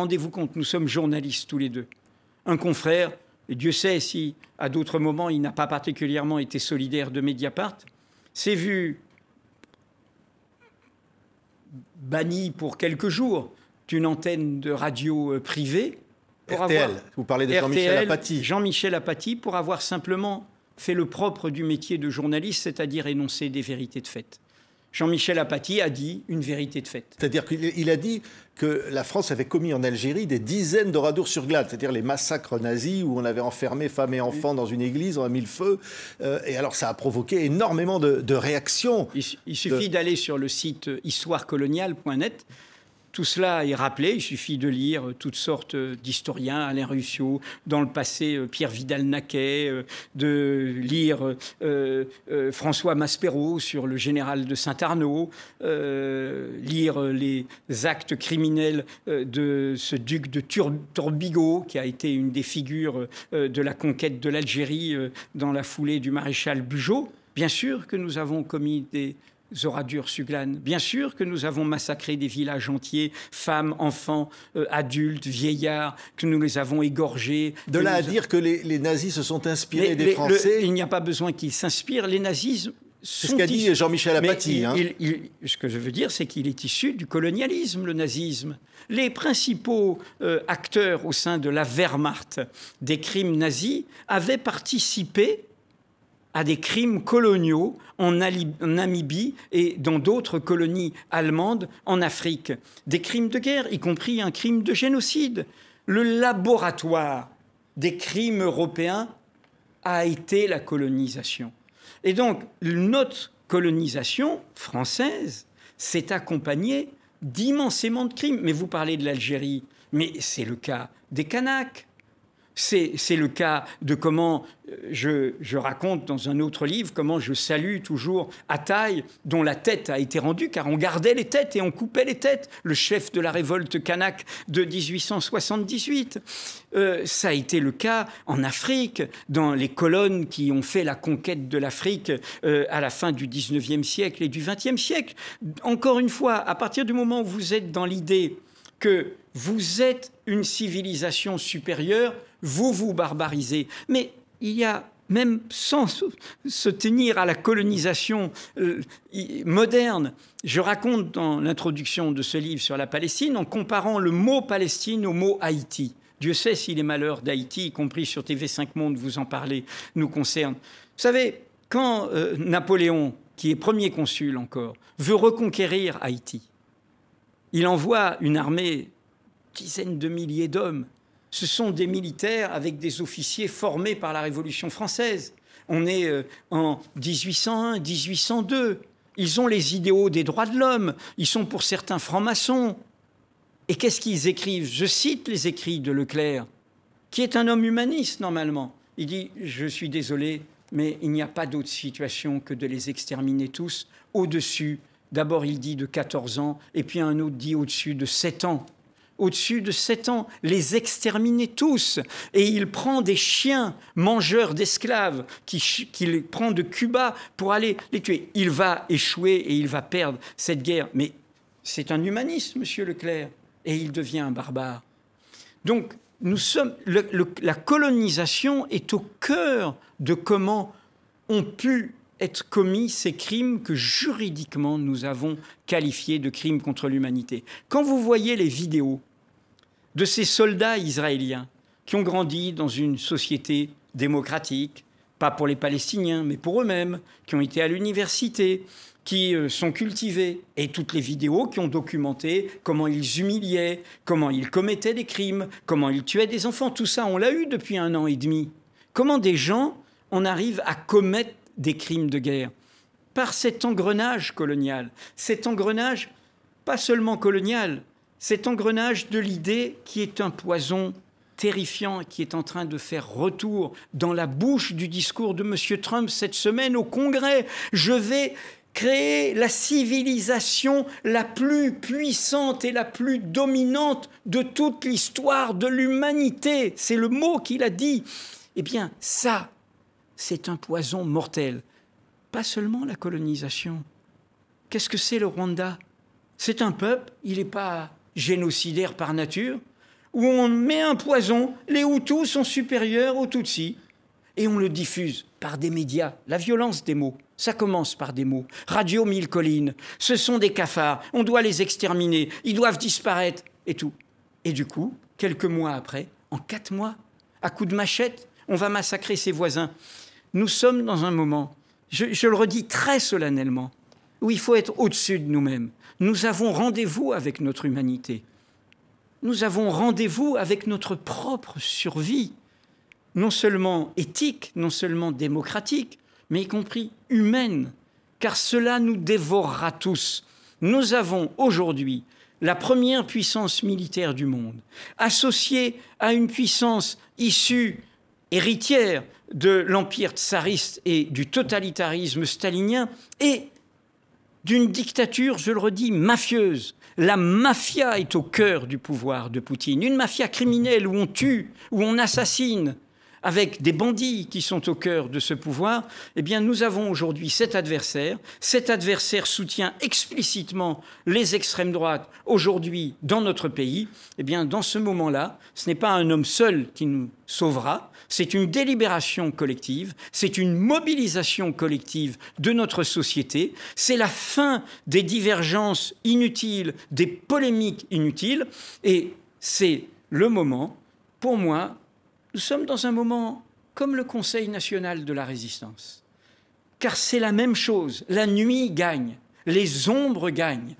rendez-vous compte, nous sommes journalistes tous les deux. Un confrère, et Dieu sait si à d'autres moments il n'a pas particulièrement été solidaire de Mediapart, s'est vu banni pour quelques jours d'une antenne de radio privée. Pour RTL, vous parlez de Jean-Michel Apathy. Jean-Michel Apathy, pour avoir simplement fait le propre du métier de journaliste, c'est-à-dire énoncer des vérités de fait. Jean-Michel Apathy a dit une vérité de fait. C'est-à-dire qu'il a dit que la France avait commis en Algérie des dizaines d'oradours sur glade, c'est-à-dire les massacres nazis où on avait enfermé femmes et enfants dans une église, on a mis le feu. Et alors ça a provoqué énormément de réactions. Il suffit d'aller sur le site histoirecoloniale.net. Tout cela est rappelé, il suffit de lire toutes sortes d'historiens, Alain Ruscio, dans le passé Pierre Vidal-Naquet, de lire François Maspero sur le général de Saint-Arnaud, lire les actes criminels de ce duc de Turbigo, qui a été une des figures de la conquête de l'Algérie dans la foulée du maréchal Bugeaud. Bien sûr que nous avons commis des oradures suglanes. Bien sûr que nous avons massacré des villages entiers, femmes, enfants, adultes, vieillards, que nous les avons égorgés. De là à dire que les nazis se sont inspirés des Français. Il n'y a pas besoin qu'ils s'inspirent. Les nazis c'est ce qu'a dit Jean-Michel Apathy. Ce que je veux dire, c'est qu'il est issu du colonialisme, le nazisme. Les principaux acteurs au sein de la Wehrmacht des crimes nazis avaient participé à des crimes coloniaux en Namibie et dans d'autres colonies allemandes en Afrique. Des crimes de guerre, y compris un crime de génocide. Le laboratoire des crimes européens a été la colonisation. Et donc, notre colonisation française s'est accompagnée d'immensément de crimes. Mais vous parlez de l'Algérie, mais c'est le cas des Kanaks. C'est le cas de comment je raconte dans un autre livre comment je salue toujours Ataï, dont la tête a été rendue, car on gardait les têtes et on coupait les têtes, le chef de la révolte kanak de 1878. Ça a été le cas en Afrique, dans les colonnes qui ont fait la conquête de l'Afrique à la fin du 19e siècle et du 20e siècle. Encore une fois, à partir du moment où vous êtes dans l'idée que vous êtes une civilisation supérieure, vous vous barbarisez. Mais il y a, même sans se tenir à la colonisation moderne, je raconte dans l'introduction de ce livre sur la Palestine, en comparant le mot Palestine au mot Haïti. Dieu sait si les malheurs d'Haïti, y compris sur TV5 Monde, vous en parlez, nous concernent. Vous savez, quand Napoléon, qui est premier consul encore, veut reconquérir Haïti, il envoie une armée, dizaines de milliers d'hommes. Ce sont des militaires avec des officiers formés par la Révolution française. On est en 1801, 1802. Ils ont les idéaux des droits de l'homme. Ils sont pour certains francs-maçons. Et qu'est-ce qu'ils écrivent? Je cite les écrits de Leclerc, qui est un homme humaniste normalement. Il dit « Je suis désolé, mais il n'y a pas d'autre situation que de les exterminer tous au-dessus ». D'abord, il dit de 14 ans, et puis un autre dit au-dessus de 7 ans. Au-dessus de 7 ans, les exterminer tous. Et il prend des chiens mangeurs d'esclaves qu'il prend de Cuba pour aller les tuer. Il va échouer et il va perdre cette guerre. Mais c'est un humaniste, monsieur Leclerc, et il devient un barbare. Donc, la colonisation est au cœur de comment ont pu être commis ces crimes que juridiquement nous avons qualifiés de crimes contre l'humanité. Quand vous voyez les vidéos de ces soldats israéliens qui ont grandi dans une société démocratique, pas pour les Palestiniens, mais pour eux-mêmes, qui ont été à l'université, qui sont cultivés, et toutes les vidéos qui ont documenté comment ils humiliaient, comment ils commettaient des crimes, comment ils tuaient des enfants, tout ça, on l'a eu depuis 1 an et demi. Comment des gens en arrivent à commettre des crimes de guerre, par cet engrenage colonial. Cet engrenage, pas seulement colonial, cet engrenage de l'idée qui est un poison terrifiant, qui est en train de faire retour dans la bouche du discours de M. Trump cette semaine au Congrès. Je vais créer la civilisation la plus puissante et la plus dominante de toute l'histoire de l'humanité. C'est le mot qu'il a dit. Eh bien, ça, c'est un poison mortel. Pas seulement la colonisation. Qu'est-ce que c'est le Rwanda? C'est un peuple, il n'est pas génocidaire par nature. où on met un poison, les Hutus sont supérieurs aux Tutsis, et on le diffuse par des médias. La violence des mots, ça commence par des mots. Radio Mille Collines, ce sont des cafards, on doit les exterminer, ils doivent disparaître, et tout. Et du coup, quelques mois après, en 4 mois, à coups de machette, on va massacrer ses voisins. Nous sommes dans un moment, je le redis très solennellement, où il faut être au-dessus de nous-mêmes. Nous avons rendez-vous avec notre humanité. Nous avons rendez-vous avec notre propre survie, non seulement éthique, non seulement démocratique, mais y compris humaine, car cela nous dévorera tous. Nous avons aujourd'hui la première puissance militaire du monde, associée à une puissance issue, héritière de l'empire tsariste et du totalitarisme stalinien, et d'une dictature, je le redis, mafieuse. La mafia est au cœur du pouvoir de Poutine. Une mafia criminelle où on tue, où on assassine, avec des bandits qui sont au cœur de ce pouvoir. Eh bien, nous avons aujourd'hui cet adversaire. Cet adversaire soutient explicitement les extrêmes droites aujourd'hui dans notre pays. Eh bien, dans ce moment-là, ce n'est pas un homme seul qui nous sauvera. C'est une délibération collective, c'est une mobilisation collective de notre société, c'est la fin des divergences inutiles, des polémiques inutiles, et c'est le moment, pour moi, nous sommes dans un moment comme le Conseil national de la résistance, car c'est la même chose, la nuit gagne, les ombres gagnent,